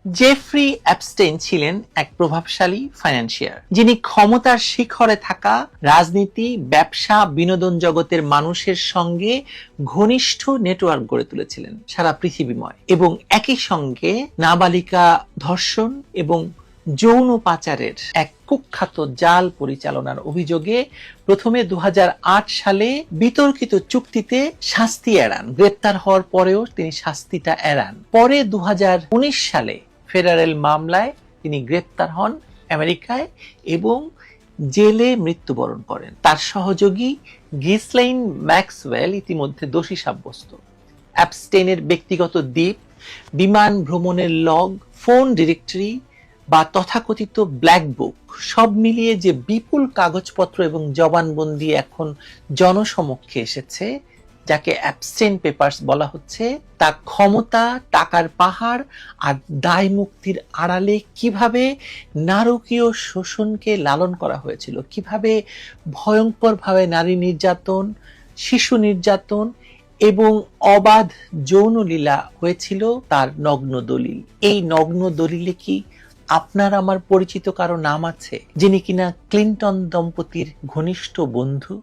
Jeffrey Epstein ছিলেন এক প্রভাবশালী ফাইন্যান্সিয়ার, যিনি ক্ষমতার শিখরে থাকা রাজনীতি, ব্যবসা, বিনোদন জগতের মানুষের সঙ্গে ঘনিষ্ঠ নেটওয়ার্ক গড়ে তুলেছিলেন সারা পৃথিবীময়, এবং একই সঙ্গে নাবালিকা ধর্ষণ এবং যৌন পাচারের এক কুখ্যাত জাল পরিচালনার অভিযোগে প্রথমে 2008 সালে বিতর্কিত চুক্তিতে শাস্তি এড়ান। গ্রেপ্তার হওয়ার পরেও তিনি শাস্তিটা এড়ান। পরে 2019 সালে ফেডারেল মামলায় তিনি গ্রেপ্তার হন আমেরিকায় এবং জেলে মৃত্যুবরণ করেন। তার সহযোগী গিসলাইন ম্যাক্সওয়েল ইতিমধ্যে দোষী সাব্যস্ত। অ্যাপস্টেইনের ব্যক্তিগত দ্বীপ, বিমান ভ্রমণের লগ, ফোন ডিরেক্টরি বা তথাকথিত ব্ল্যাক বুক সব মিলিয়ে যে বিপুল কাগজপত্র এবং জবানবন্দি এখন জনসমক্ষে এসেছে, যাকে অ্যাপস্টেইন পেপারস বলা হচ্ছে, তা ক্ষমতা, টাকার পাহাড় আর দায় মুক্তির আড়ালে কিভাবে নারকীয় শোষণকে লালন করা হয়েছিল, কিভাবে ভয়ঙ্করভাবে নারী নির্যাতন, শিশু নির্যাতন এবং অবাধ যৌনলীলা হয়েছিল তার নগ্ন দলিল। এই নগ্ন দলিলে কি আপনার আমার পরিচিত কারো নাম আছে, যিনি কিনা ক্লিন্টন দম্পতির ঘনিষ্ঠ বন্ধু?